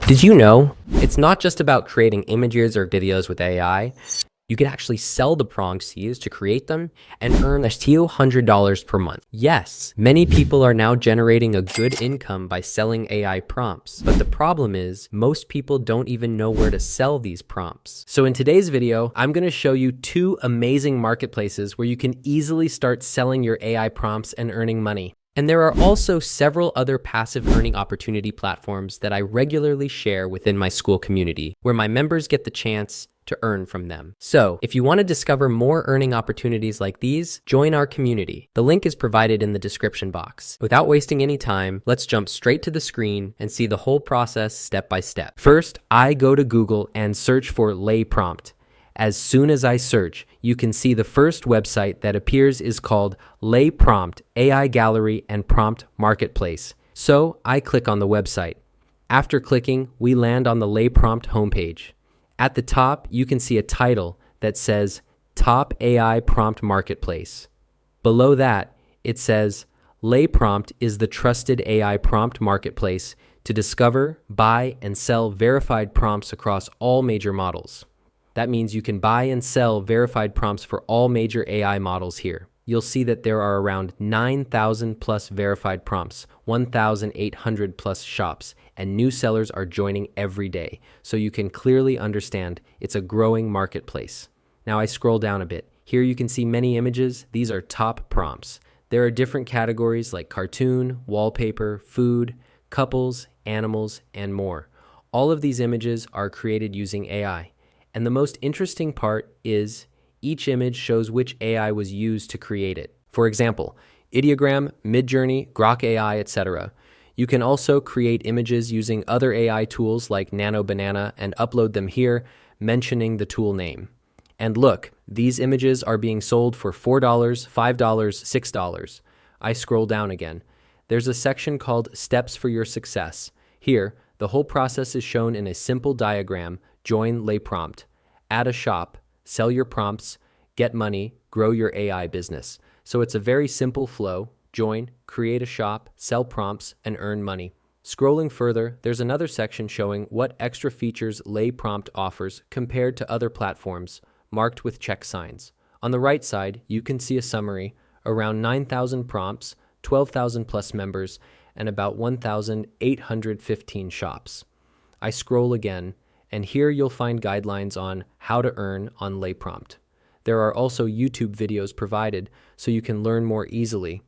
Did you know it's not just about creating images or videos with AI? You can actually sell the prompts used to create them and earn a few $100s per month. Yes, many people are now generating a good income by selling AI prompts, but the problem is most people don't even know where to sell these prompts. So in today's video, I'm going to show you two amazing marketplaces where you can easily start selling your AI prompts and earning money. And there are also several other passive earning opportunity platforms that I regularly share within my school community, where my members get the chance to earn from them. So if you want to discover more earning opportunities like these, join our community. The link is provided in the description box. Without wasting any time, let's jump straight to the screen and see the whole process step by step. First, I go to Google and search for LaPrompt. As soon as I search, you can see the first website that appears is called LaPrompt AI Gallery and Prompt Marketplace. So I click on the website. After clicking, we land on the LaPrompt homepage. At the top, you can see a title that says Top AI Prompt Marketplace. Below that, it says LaPrompt is the trusted AI prompt marketplace to discover, buy, and sell verified prompts across all major models. That means you can buy and sell verified prompts for all major AI models here. You'll see that there are around 9,000 plus verified prompts, 1,800 plus shops, and new sellers are joining every day. So you can clearly understand it's a growing marketplace. Now I scroll down a bit. Here you can see many images. These are top prompts. There are different categories like cartoon, wallpaper, food, couples, animals, and more. All of these images are created using AI. And the most interesting part is each image shows which AI was used to create it. For example, Ideogram, Midjourney, Grok AI, etc. You can also create images using other AI tools like Nano Banana and upload them here, mentioning the tool name. And look, these images are being sold for $4, $5, $6. I scroll down again. There's a section called Steps for Your Success. Here, the whole process is shown in a simple diagram. Join LaPrompt, add a shop, sell your prompts, get money, grow your AI business. So it's a very simple flow. Join, create a shop, sell prompts, and earn money. Scrolling further, there's another section showing what extra features LaPrompt offers compared to other platforms, marked with check signs. On the right side, you can see a summary, around 9,000 prompts, 12,000 plus members, and about 1,815 shops. I scroll again, and here you'll find guidelines on how to earn on LaPrompt. There are also YouTube videos provided so you can learn more easily.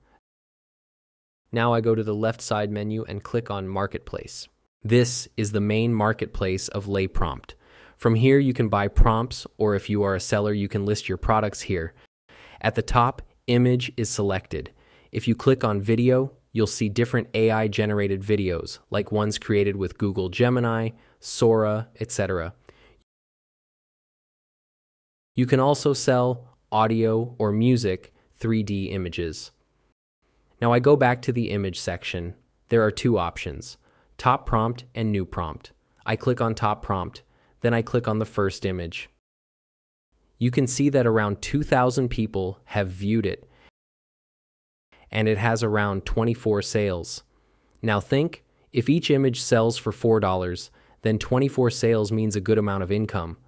Now I go to the left side menu and click on Marketplace. This is the main marketplace of LaPrompt. From here you can buy prompts, or if you are a seller you can list your products here. At the top, image is selected. If you click on video, you'll see different AI generated videos, like ones created with Google Gemini, Sora, etc. You can also sell audio or music 3D images. Now I go back to the image section. There are two options, top prompt and new prompt. I click on top prompt, then I click on the first image. You can see that around 2,000 people have viewed it, and it has around 24 sales. Now think, if each image sells for $4, then 24 sales means a good amount of income.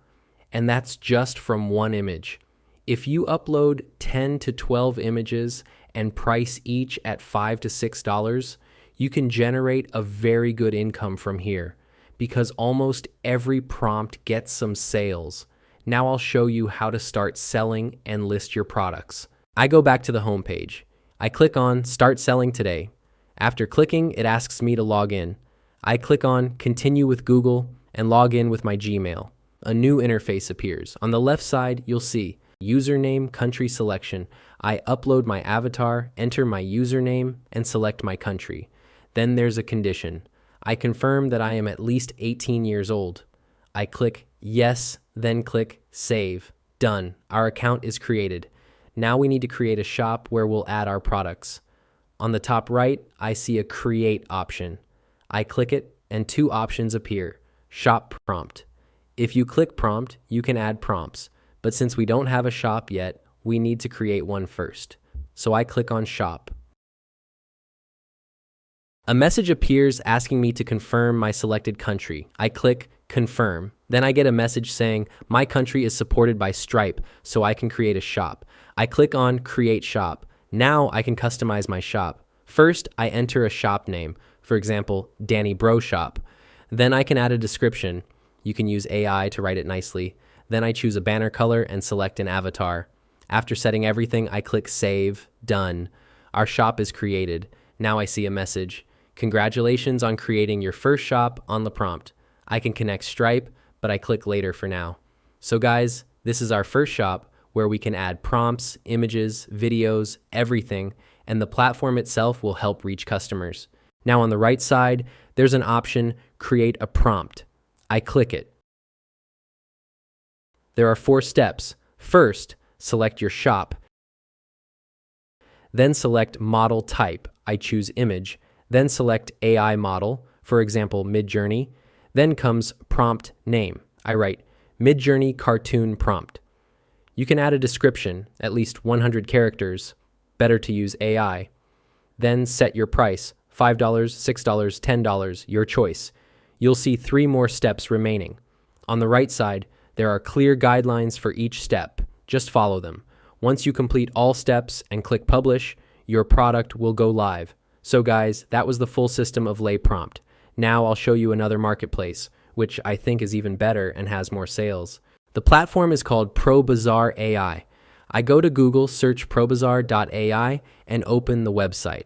And that's just from one image. If you upload 10 to 12 images and price each at $5 to $6, you can generate a very good income from here, because almost every prompt gets some sales. Now I'll show you how to start selling and list your products. I go back to the home page. I click on Start Selling Today. After clicking, it asks me to log in. I click on Continue with Google and log in with my Gmail. A new interface appears. On the left side, you'll see Username, Country Selection. I upload my avatar, enter my username, and select my country. Then there's a condition. I confirm that I am at least 18 years old. I click Yes, then click Save. Done. Our account is created. Now we need to create a shop where we'll add our products. On the top right, I see a Create option. I click it, and two options appear. Shop Prompt. If you click Prompt, you can add prompts. But since we don't have a shop yet, we need to create one first. So I click on Shop. A message appears asking me to confirm my selected country. I click confirm. Then I get a message saying my country is supported by Stripe, so I can create a shop. I click on create shop. Now I can customize my shop. First, I enter a shop name, for example, Danny Bro Shop. Then I can add a description. You can use AI to write it nicely. Then I choose a banner color and select an avatar. After setting everything, I click save, done. Our shop is created. Now I see a message. Congratulations on creating your first shop on LaPrompt. I can connect Stripe, but I click later for now. So guys, this is our first shop where we can add prompts, images, videos, everything, and the platform itself will help reach customers. Now on the right side, there's an option, create a prompt. I click it. There are 4 steps. First, select your shop. Then select model type. I choose image. Then select AI model, for example, Midjourney. Then comes prompt name. I write Midjourney cartoon prompt. You can add a description, at least 100 characters. Better to use AI. Then set your price, $5, $6, $10, your choice. You'll see 3 more steps remaining. On the right side, there are clear guidelines for each step. Just follow them. Once you complete all steps and click publish, your product will go live. So guys, that was the full system of LaPrompt. Now I'll show you another marketplace, which I think is even better and has more sales. The platform is called ProBazar AI. I go to Google, search ProBazar.ai, and open the website.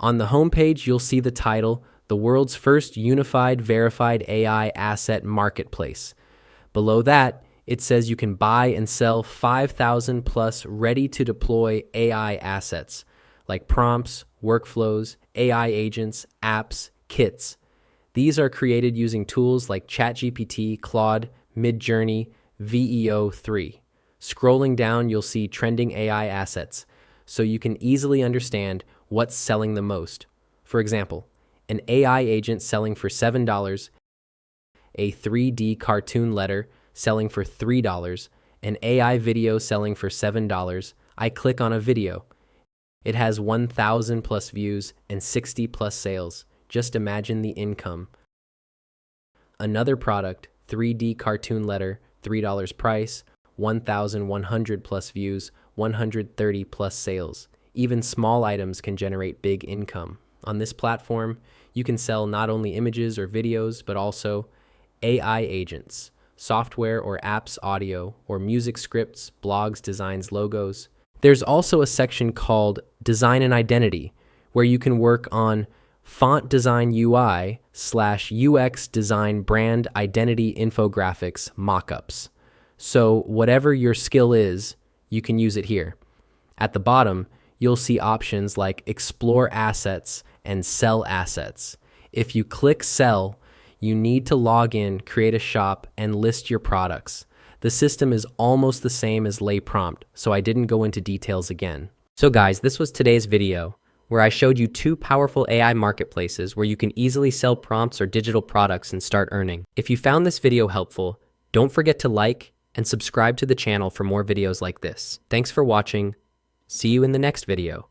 On the homepage, you'll see the title, The World's First Unified Verified AI Asset Marketplace. Below that, it says you can buy and sell 5,000 plus ready-to-deploy AI assets, like prompts, workflows, AI agents, apps, kits. These are created using tools like ChatGPT, Claude, Midjourney, VEO3. Scrolling down, you'll see trending AI assets, so you can easily understand what's selling the most. For example, an AI agent selling for $7, a 3D cartoon letter selling for $3, an AI video selling for $7. I click on a video. It has 1,000 plus views and 60 plus sales. Just imagine the income. Another product, 3D cartoon letter, $3 price, 1,100 plus views, 130 plus sales. Even small items can generate big income. On this platform, you can sell not only images or videos, but also AI agents, software or apps audio, or music scripts, blogs, designs, logos. There's also a section called Design and Identity, where you can work on font design UI/UX design brand identity infographics mockups. So whatever your skill is, you can use it here. At the bottom, you'll see options like Explore Assets and Sell Assets. If you click Sell, you need to log in, create a shop, and list your products. The system is almost the same as LaPrompt, so I didn't go into details again. So guys, this was today's video, where I showed you 2 powerful AI marketplaces where you can easily sell prompts or digital products and start earning. If you found this video helpful, don't forget to like and subscribe to the channel for more videos like this. Thanks for watching. See you in the next video.